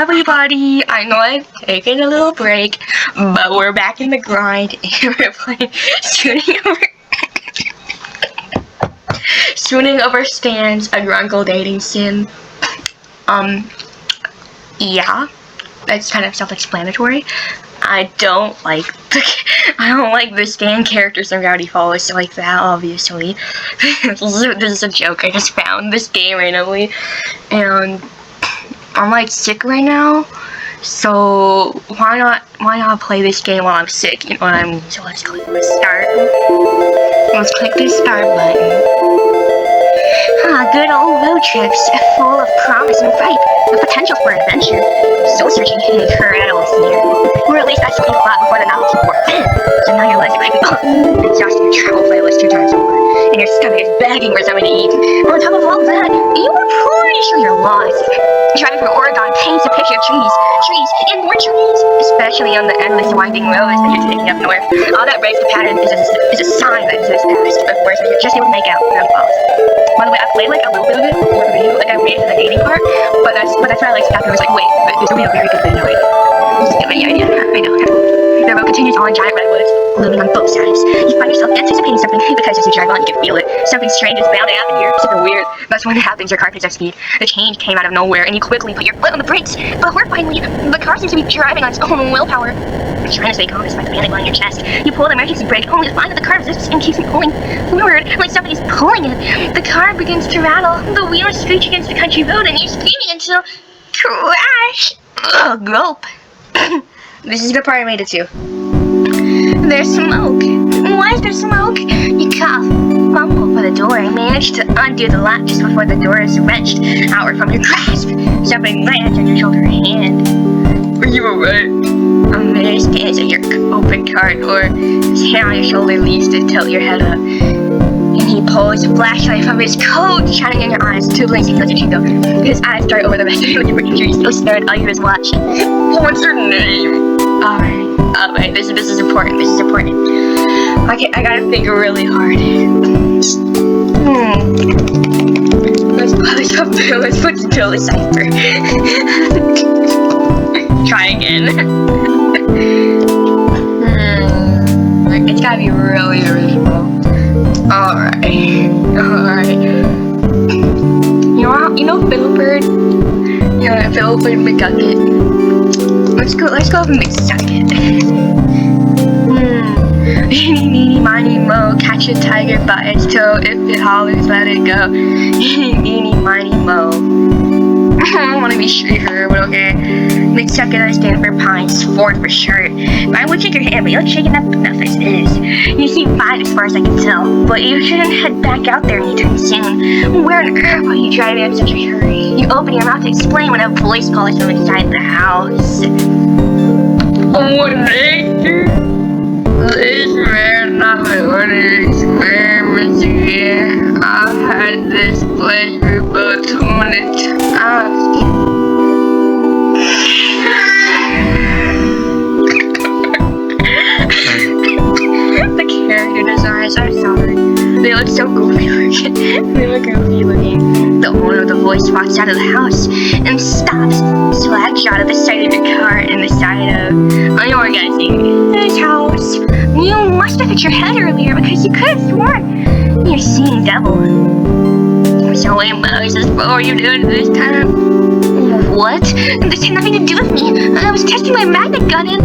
everybody! I know I've taken a little break, but we're back in the grind and we're playing Swooning Over Stands, a Grunkle dating sim. Yeah, that's kind of self-explanatory. I don't like the stand characters and rowdy follows like that, obviously. This is a joke. I just found this game randomly, and I'm like sick right now, so why not play this game while I'm sick, you know what I mean? So let's click the start. Let's click the start button. Good old road trips, full of promise and fright, the potential for adventure. Soul searching and incredible near. Or at least that's what you thought before the novelty wore thin. So now your life might be exhausting your travel playlist 2 times over, and your stomach is begging for something to eat. On top of all that, you are pretty sure you're lost. Driving through Oregon paints a picture of trees, and more trees, especially on the endless winding roads that you're taking up north. All that breaks the pattern is a sign that it's past, of course, that you're just able to make out without falls. By the way, I played like a little bit of it for the video, like I made it to the dating part, but that's why I like stopped and was like, wait, this will be a very good video. Just get my idea. I know. The road continues on giant redwoods, looming on both sides. You find yourself anticipating something because as you drive on, you can feel it. Something strange is bound to happen here. Super weird. That's when it happens. Your car picks up speed. The change came out of nowhere, and you quickly put your foot on the brakes. But horrifyingly, the car seems to be driving on its own willpower. Trying to stay calm despite the panic on your chest. You pull the emergency brake, only to find that the car resists and keeps pulling forward like somebody's pulling it. The car begins to rattle. The wheels screech against the country road, and you're screaming until crash. Ugh, gulp. This is the part I made it to. There's smoke. Why is there smoke? You cough, fumble for the door, and manage to undo the lock just before the door is wrenched outward from your grasp. Something lands on your shoulder hand. Are you alright? A man stands at your open car door. His hand on your shoulder leaves to tilt your head up. And he pulls a flashlight from his coat, shining in your eyes. 2 blinks and he lets you go. His eyes dart over the rest of you when you're still staring all you is watching. What's your name? Alright, this is important. This is important. I gotta think really hard. Let's put Billy Cipher. Try again. It's gotta be really original. Alright. You know Fiddlebird? Yeah, Fiddlebird McGucket. Let's go with McSucket. Eeny, meeny, miny, mo, catch a tiger by its toe. If it hollers, let it go. Eeny, meeny, miny, mo. I don't want to be sure, but okay. McSucket, I stand for pines, Ford for short. I would shake your hand, but you like shaking that enough as it is. You seem fine as far as I can tell, but you shouldn't head back out there anytime soon. Where on earth are you driving in such a hurry? You open your mouth to explain when a voice calls from inside the house. Oh, Victor, this man not one of experiments again. I've had this pleasure about 2 minutes. The character designs, I'm sorry. They look so goofy looking. The owner of the voice walks out of the house and stops, slapshot of the side of your car and the side of unorganizing this house. You must have hit your head earlier because you could have sworn you're seeing double. So wait, Moses, what were you doing this time? What? This had nothing to do with me. I was testing my magnet gun and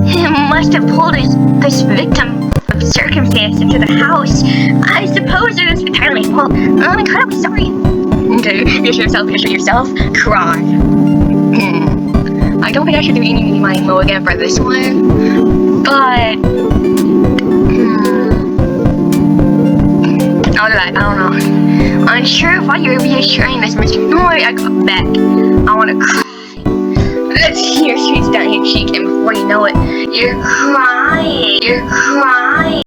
it must have pulled this victim of circumstance into the house. I suppose it was entirely my fault. I'm incredibly sorry. Okay, you should yourself cry. I don't think I should do any money mo again for this one, but I'll do that. I don't know. Unsure of why you're reassuring this, Mr. Noy. I got back. I want to cry. Tears streaks down your cheek, and before you know it, you're crying. You're crying.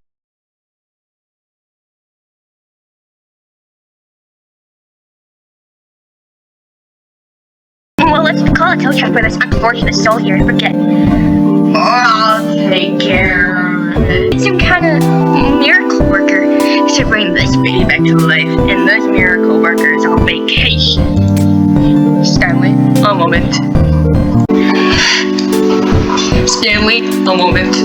Well, let's call a tow truck for this unfortunate soul here and forget. I'll take care of it. Some kind of miracle worker to bring this baby back to life, and those miracle workers on vacation. Stanley, a moment. Stanley, a moment.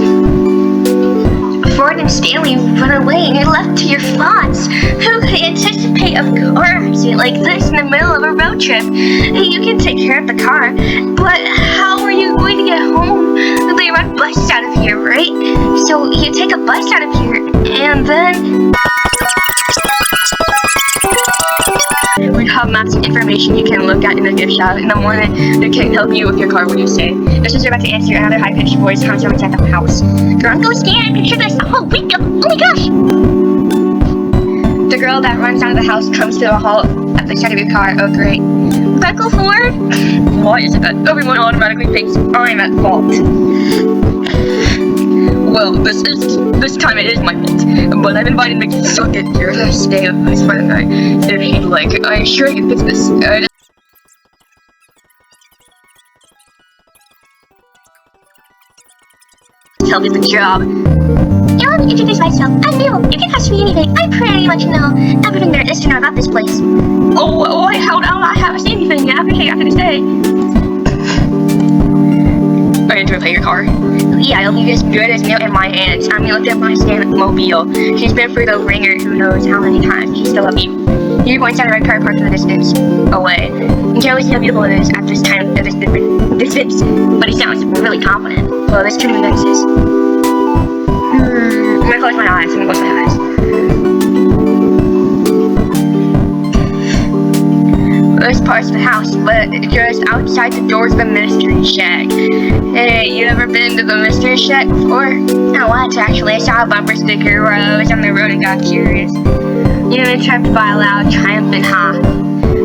Ford and Stanley run away and you're left to your thoughts. Who could anticipate a car accident like this in the middle of a road trip? You can take care of the car, but how are you going to get home? They run buses out of here, right? So you take a bus out of here, and then... We have maps and information you can look at in the gift shop. In the morning, they can help you with your car when you say. Just as you're about to answer, another high-pitched voice comes from inside the house. Uncle Stan, picture this. Oh my gosh! The girl that runs out of the house comes to the hall at the side of your car. Oh, great. Uncle Ford? Why is it that everyone automatically thinks I'm at fault? Well, this time it is my fault, but I've invited McSucket here to stay with us for the night. If he'd like, I'm sure he can fix this. Help is the job. Yeah, let me introduce myself. I'm Bill. You can ask me anything. I pretty much know everything there is to know about this place. Oh, hold on, I haven't seen anything yet. After this day. Are you going to pay your car? Yeah, it'll be as good as milk in my hands. I mean, look at my Mobile. She's been through the ringer who knows how many times. She still loves you. He points out a red car parked in the distance away. You can always see how beautiful it is at this time of this distance. But he sounds really confident. Well, there's too many witnesses. I'm gonna close my eyes. This part's the house, but just outside the doors of the mystery shack. Hey, you ever been to the mystery shack before? No, once actually. I saw a bumper sticker where I was on the road and got curious. You know, tripped by a loud, triumphant ha.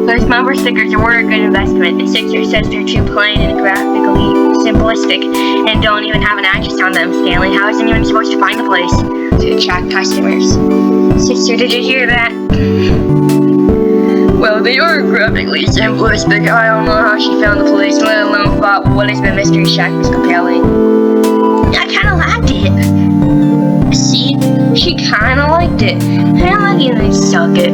Those bumper stickers were a good investment. The Sixer says they're too plain and graphically simplistic and don't even have an address on them, Stanley. How is anyone supposed to find the place? To attract customers. Sister, did you hear that? Well, they are graphically simplistic. I don't know how she found the place, let alone thought what is the mystery shack was compelling. I kinda liked it. See? She kinda liked it. I like you, McSucket.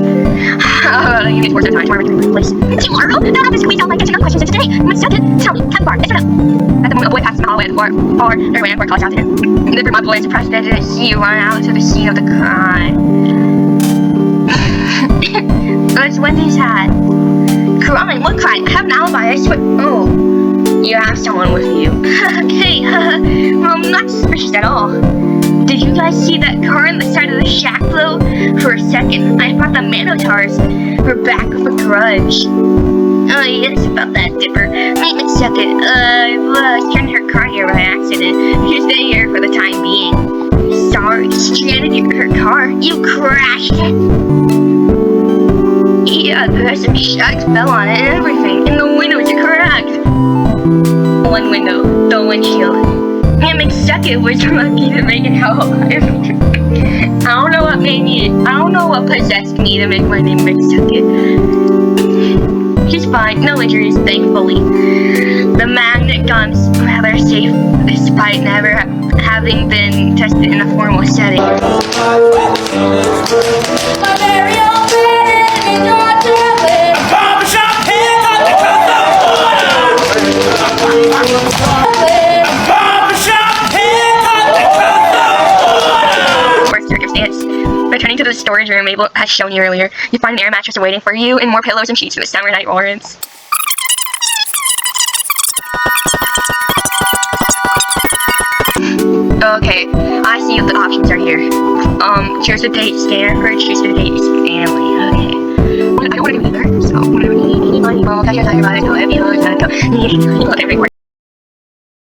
You get 4 times tomorrow to the place. Tomorrow? That'll have to squeeze out my yes or no questions into today. McSucket, tell me, how far? Yes or no? At the moment, a boy passes in the hallway at the bar, their way and calls out to him. The different boy is surprised that they didn't see you run out to the scene of the crime. That's Wendy's hat. Crime? What crime? I have an alibi, I swear. Oh, you have someone with you. Okay, well, I'm not suspicious at all. Did you guys see that car on the side of the shack though? For a second, I thought the Manotars were back with a grudge. Oh yes, about that dipper. Meet McSucket. I was turning her car here by accident. She'll stay here for the time being. Sorry, stranded her car. You crashed it? Yeah, there's some shacks fell on it and everything, and the windows are cracked. One window, the windshield. And McSucket was lucky to make it out alive. I don't know what possessed me to make my name McSucket. She's fine, no injuries, thankfully. The magnet gun's rather safe, despite never having been tested in a formal setting. Returning to the storage room Mabel has shown you earlier, you find an air mattress waiting for you and more pillows and sheets for the summer night warrants. Okay, I see what the options are here. Choose the date scanner or choose the date Stanley. Okay. I don't want to do either, so whatever you need, money, well, cash your time, buy it, go, if you look everywhere.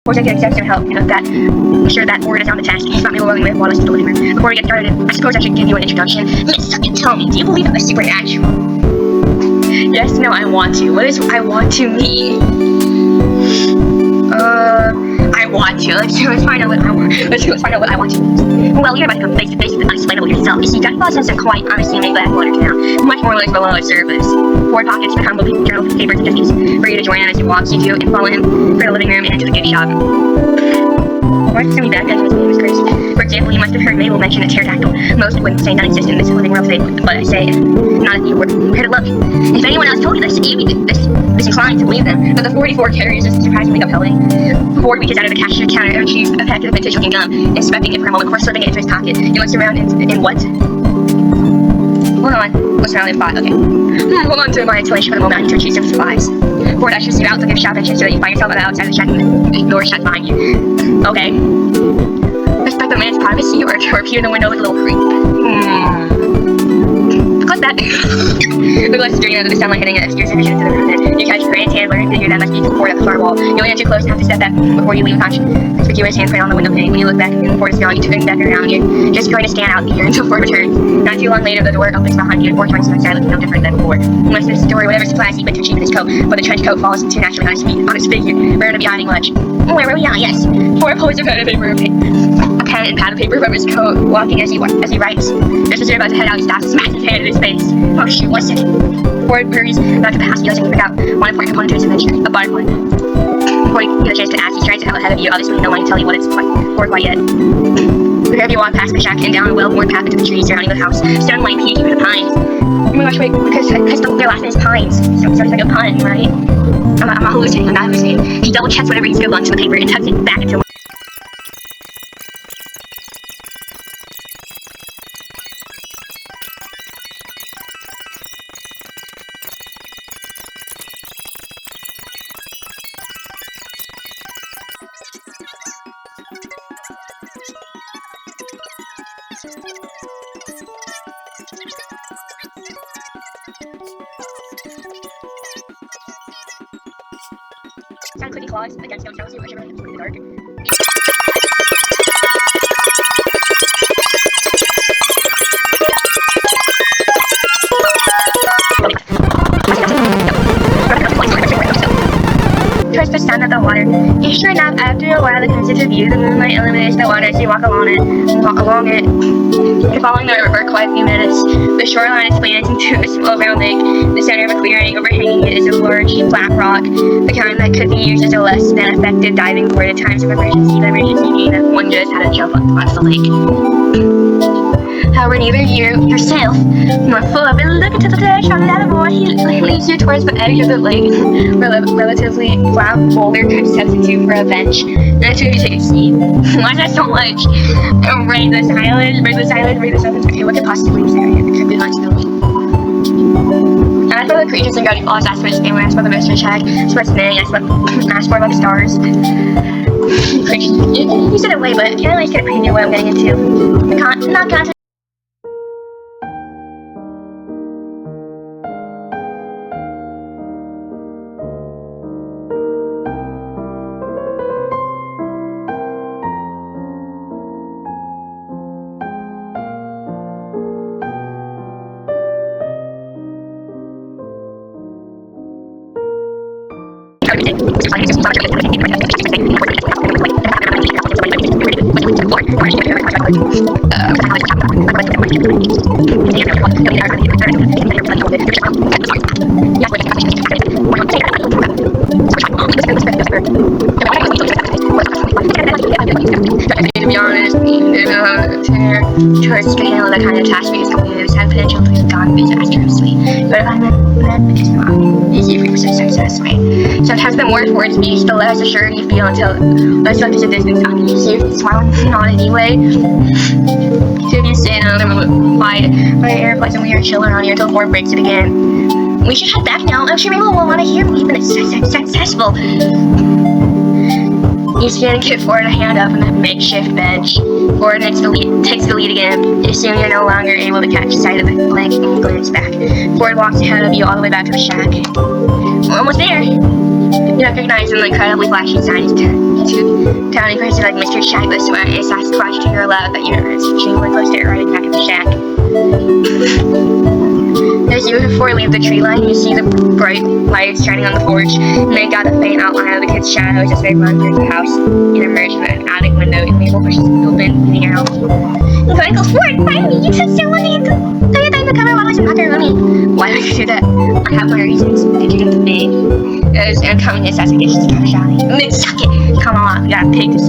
Of course, I can accept some help, I'm sure that board is on the task. He's not me willing with while I in the living room. Before we get started, I suppose I should give you an introduction. McSucket, tell me, do you believe in the supernatural? Yes, no, I want to. What does I want to mean? I want to. Let's find out what I want. Let's find out what I want to mean. Well, you're about to come face to face with the unexplainable yourself. You see, Johnny Boss isn't quite unassuming Blackwater town. Much more like below the surface. Ford pockets become journal papers and cookies for you to join as he walks you to and follow him through the living room and into the gift shop. Why is so many bad guys in this game? It's crazy. For example, you must have heard Mabel mention a pterodactyl. Most wouldn't say none exist in this living world today, but I say not if you were here to look. If anyone else told you this, you'd be disinclined to believe them. But the 44 carriers is surprisingly compelling. Ford reaches out of the cashier counter and retrieves a packet of vintage looking gum, inspecting it for a moment before slipping it into his pocket. He looks around in what? Hold on. Looks around in spot. Okay. Hold on to my isolation for the moment. I need to retrieve some supplies. Ford ushers you out to give shop entrance so that you find yourself outside the shack and the door shut behind you. Okay. Respect the man's privacy or appear in the window like a little creep. Click that. The glass is draining out of the sunlight hitting it obscures your vision into the room. Then you catch a gray tan blurring figure that must be Ford at the far wall. You only get too close and have to step back before you leave a conspicuous handprint on the window pane. When you look back and Ford is gone, you turn back around. You're just going to stand out here until Ford returns. Not too long later, the door opens behind you and Ford turns to the side looking no different than before. He must have stored whatever supplies he went to cheap in his coat, but the trench coat falls too naturally on his figure. We're going to be hiding much. Where were we at? Yes. Ford pulls a pen and paper from his coat, walking as he writes. Just as you're about to head out, he stops and smacks his hand in his face. Oh shoot, one second. Ford hurries back to the house, realizing he forgot one important component to his adventure, a butterfly. Before you get a chance to ask, he strides out ahead of you, obviously no one can tell you what it's for quite yet. Prepare you walk past the shack and down a well-worn path into the trees surrounding the house. Stone light peeking through the pines. Oh my gosh, wait, because their last name is Pines, so it's like a pun, right? I'm not hallucinating. He double checks whatever he scribbled onto the paper and tucks it back into Sound clicking claws against don't tell you what you're in the dark. Towards the sound of the water. Sure enough, after a while it comes into view. The moonlight illuminates the water as you walk along it. You're following the river for quite a few minutes. The shoreline expands into a small round lake. The center of a clearing overhanging it is a large flat rock, the kind that could be used as a less than effective diving board at times of emergency. The emergency being that one just had to jump across the lake. However, neither you yourself nor Fuller will look into the direction of the animal. He leads you towards the edge of the lake, where a relatively flat boulder kind of substitute for a bench. And the two of you take a seat. Why is that so much? Raid this island, raid this island, raid this island. Okay, what could possibly be there? It could be like building. Ask for the creatures and gravity falls, ask for his family, ask for the mystery shack, ask for his name, ask for about the stars. You said it way, but can I at least get a preview of what I'm getting into? Not content. To be honest, tourists can handle that kind of task because companies have potential to gone disastrously. But if I'm that because easy for success, right? Sometimes the more towards beach, the less assured you feel until there's like just a distance on you. So you're smiling not anyway. So if you stay down and fly airplanes and we are chilling around here until Ford breaks it again. We should head back now. I'm sure people will want to hear we've been successful. You scan and give Ford a hand up on that makeshift bench. Ford takes the lead again. You assume you're no longer able to catch sight of the lake and glance back. Ford walks ahead of you all the way back to the shack. We're almost there. You recognize an incredibly flashy signs to towning person like Mr. Shack, but swear it's Sasquatch to your left that you're extremely close to it right back at the shack. As you before leave the tree line, you see the bright lights shining on the porch, and they got a faint outline of the kid's shadows as they run through the house and emerge from an attic window and Mabel pushes open, leaning out. Uncle Ford, finally, you took so long to tell you time to cover while I was in Rooney. Why would you do that? I have my reasons. Did you get the name? because I'm telling you, that's just kind of shy. Suck it! Come on, you gotta pick this.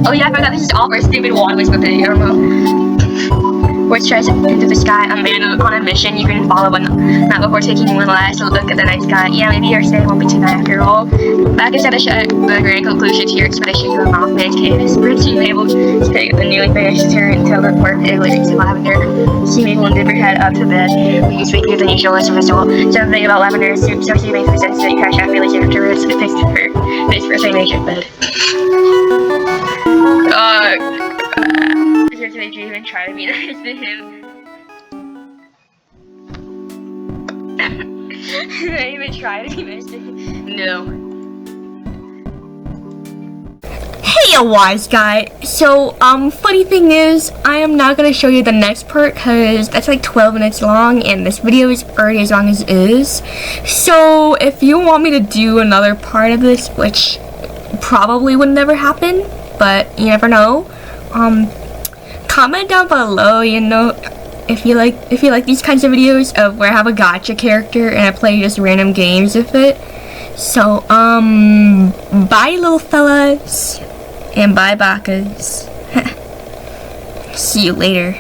Oh yeah, I forgot this is all for a stupid waterways video. Which tries into the sky, a man on a mission. You can follow one, not before taking one last look at the night sky. Yeah, maybe your stay won't be too bad after all. Back inside the ship, the grand conclusion to your expedition to the Mothman's cave is Richie Mabel to take the newly finished turn until the port Italy to lavender. She Mabel and dip her head up to bed. We use weeklier than usual as a result. Something about lavender soup, so she makes sense to crash out village afterwards. Fixed her face for a naked bed. Did you even try to be nice to him? Did I even try to be nice to him? No. Hey, you wise guy. So, funny thing is, I am not gonna show you the next part because that's like 12 minutes long and this video is already as long as it is. So, if you want me to do another part of this, which probably would never happen, but you never know, comment down below, you know, if you like these kinds of videos of where I have a gotcha character and I play just random games with it. So, bye little fellas, and bye bakas. See you later.